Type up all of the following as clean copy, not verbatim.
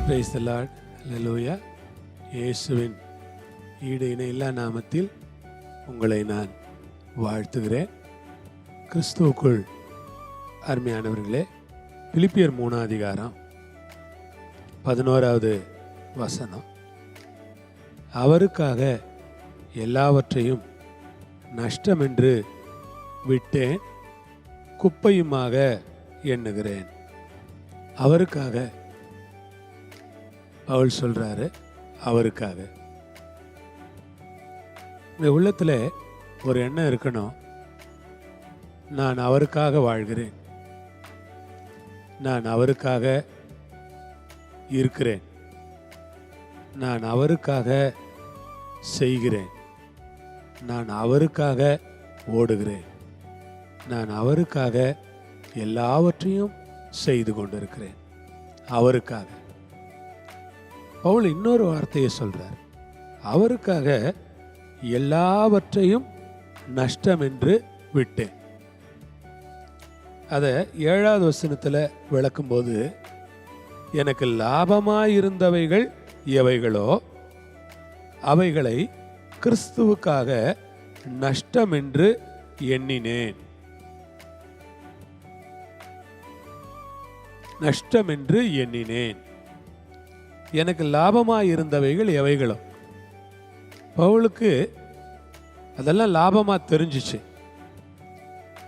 Praise the Lord. ஹல்லேலூயா. இயேசுவின் ஈடு இணையில்லா நாமத்தில் உங்களை நான் வாழ்த்துகிறேன். கிறிஸ்துவுக்குள் அருமையானவர்களே, பிலிப்பியர் 3 அதிகாரம் 11வது வசனம். அவருக்காக எல்லாவற்றையும் நஷ்டமென்று விட்டேன், குப்பையுமாக எண்ணுகிறேன். அவருக்காக பவுல் சொல்றாரு. அவருக்காக இந்த உள்ளத்தில் ஒரு எண்ணம் இருக்கணும். நான் அவருக்காக வாழ்கிறேன், நான் அவருக்காக இருக்கிறேன், நான் அவருக்காக செய்கிறேன், நான் அவருக்காக ஓடுகிறேன், நான் அவருக்காக எல்லாவற்றையும் செய்து கொண்டிருக்கிறேன். அவருக்காக. பவுல் இன்னொரு வார்த்தையை சொல்றார். அவருக்காக எல்லாவற்றையும் நஷ்டம் என்று விட்டேன். அதை 7வது வசனத்தில் விளக்கும்போது, எனக்கு லாபமாயிருந்தவைகள் எவைகளோ அவைகளை கிறிஸ்துவுக்காக நஷ்டம் என்று எண்ணினேன். நஷ்டம் என்று எண்ணினேன். எனக்கு லாபமாயிருந்தவைகள் எவைகளோ. பவுலுக்கு அதெல்லாம் லாபமா தெரிஞ்சிச்சு.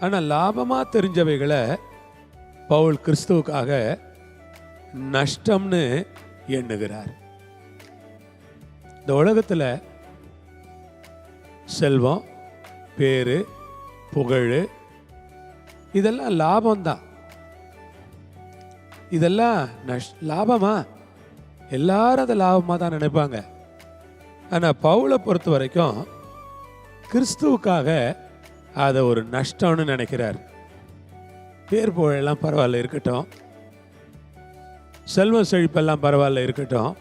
ஆனால் லாபமா தெரிஞ்சவைகளை பவுல் கிறிஸ்துவுக்காக நஷ்டம்னு எண்ணுகிறார். இந்த உலகத்தில் செல்வம், பேரு, புகழ் இதெல்லாம் லாபம்தான். இதெல்லாம் லாபமா? எல்லாரும் அதை லாபமாக தான் நினைப்பாங்க. ஆனால் பவுலை பொறுத்த வரைக்கும் கிறிஸ்துவுக்காக அதை ஒரு நஷ்டம்னு நினைக்கிறார். பேர் புகழெல்லாம் பரவாயில்ல இருக்கட்டும், செல்வ செழிப்பெல்லாம் பரவாயில்ல இருக்கட்டும்,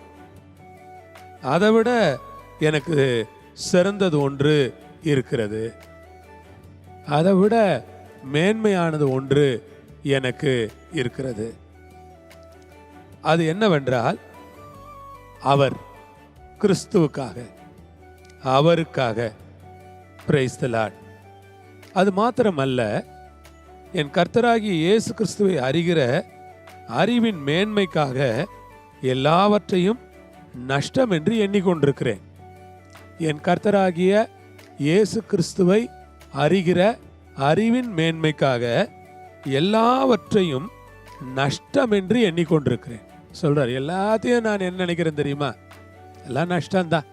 அதை விட எனக்கு சிறந்தது ஒன்று இருக்கிறது, அதை விட மேன்மையானது ஒன்று எனக்கு இருக்கிறது. அது என்னவென்றால், அவர் கிறிஸ்துவுக்காக, அவருக்காக. Praise the Lord. அது மாத்திரமல்ல, என் கர்த்தராகிய இயேசு கிறிஸ்துவை அறிகிற அறிவின் மேன்மைக்காக எல்லாவற்றையும் நஷ்டம் என்று எண்ணிக்கொண்டிருக்கிறேன். என் கர்த்தராகிய இயேசு கிறிஸ்துவை அறிகிற அறிவின் மேன்மைக்காக எல்லாவற்றையும் நஷ்டம் என்று எண்ணிக்கொண்டிருக்கிறேன் சொல்றார். எல்லாத்தையும் நான் என்ன நினைக்கிறேன் தெரியுமா? எல்லாம் நஷ்டம்தான்.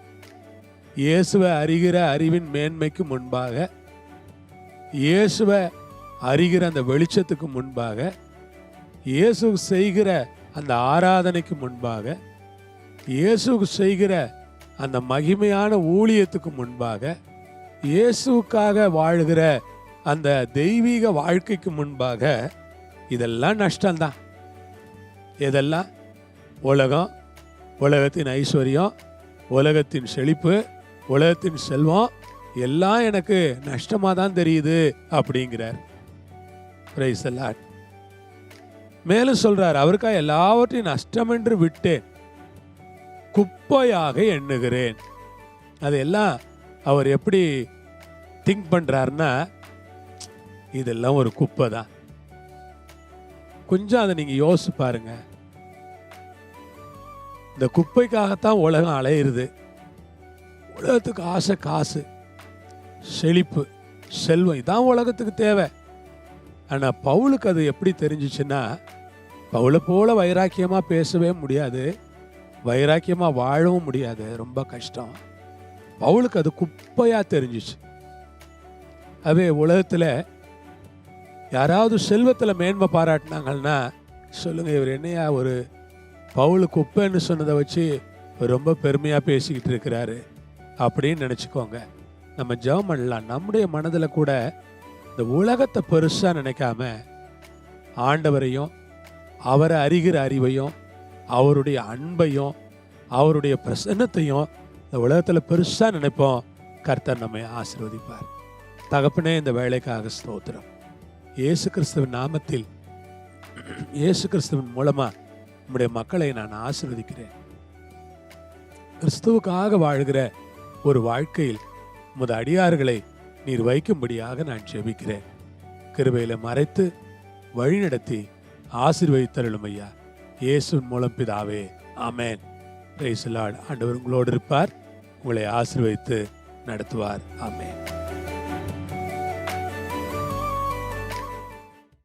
இயேசுவை அறிகிற அறிவின் மேன்மைக்கு முன்பாக, இயேசுவை அறிகிற அந்த வெளிச்சத்துக்கு முன்பாக, இயேசு செய்கிற அந்த ஆராதனைக்கு முன்பாக, இயேசுக்கு செய்கிற அந்த மகிமையான ஊழியத்துக்கு முன்பாக, இயேசுக்காக வாழ்கிற அந்த தெய்வீக வாழ்க்கைக்கு முன்பாக இதெல்லாம் நஷ்டம்தான். இதெல்லாம் உலகம், உலகத்தின் ஐஸ்வர்யம், உலகத்தின் செழிப்பு, உலகத்தின் செல்வம் எல்லாம் எனக்கு நஷ்டமாக தான் தெரியுது அப்படிங்கிறார். Praise the Lord. மேலும் சொல்றார், அவருக்காக எல்லாவற்றையும் நஷ்டம் என்று விட்டேன், குப்பையாக எண்ணுகிறேன். அதெல்லாம் அவர் எப்படி திங்க் பண்றாருன்னா, இதெல்லாம் ஒரு குப்பை தான். கொஞ்சம் அதை நீங்க யோசிச்சு பாருங்க. இந்த குப்பைக்காகத்தான் உலகம் அலையுது. உலகத்துக்கு ஆசை, காசு, செழிப்பு, செல்வம், இதான் உலகத்துக்கு தேவை. ஆனா பவுலுக்கு அது எப்படி தெரிஞ்சிச்சுன்னா, பவுலை போல வைராக்கியமா பேசவே முடியாது, வைராக்கியமா வாழவும் முடியாது, ரொம்ப கஷ்டம். பவுலுக்கு அது குப்பையா தெரிஞ்சிச்சு. அதே உலகத்துல யாராவது செல்வத்துல மேன்மை பாராட்டினாங்கன்னா சொல்லுங்க, இவர் என்னையா ஒரு பவுலு குப்பைன்னு சொன்னதை வச்சு ரொம்ப பெருமையா பேசிக்கிட்டு இருக்கிறாரு அப்படின்னு நினைச்சுக்கோங்க. நம்ம ஜெபம் பண்ணலாம். நம்முடைய மனதில் கூட இந்த உலகத்தை பெருசா நினைக்காம, ஆண்டவரையும் அவரை அறிகிற அறிவையும் அவருடைய அன்பையும் அவருடைய பிரசன்னத்தையும் இந்த உலகத்துல பெருசா நினைப்போம். கர்த்தர் நம்மை ஆசீர்வதிப்பார். தகப்பனே, இந்த வேலைக்காக ஸ்தோத்திரம். இயேசு கிறிஸ்துவின் நாமத்தில், இயேசு கிறிஸ்துவின் மூலமா உம்முடைய மக்களை நான் ஆசீர்வதிக்கிறேன். கிறிஸ்துவுக்காக வாழ்கிற ஒரு வாழ்க்கையில் உமது அடியார்களை நீர் வைக்கும்படியாக நான் ஜெபிக்கிறேன். கிருபையில மறைத்து வழிநடத்தி ஆசீர்வதித்தருளும் ஐயா. இயேசுவின் மூலம் பிதாவே, ஆமென். Praise the Lord. ஆண்டவர் உங்களோடு இருப்பார், உங்களை ஆசீர்வதித்து நடத்துவார். ஆமென்.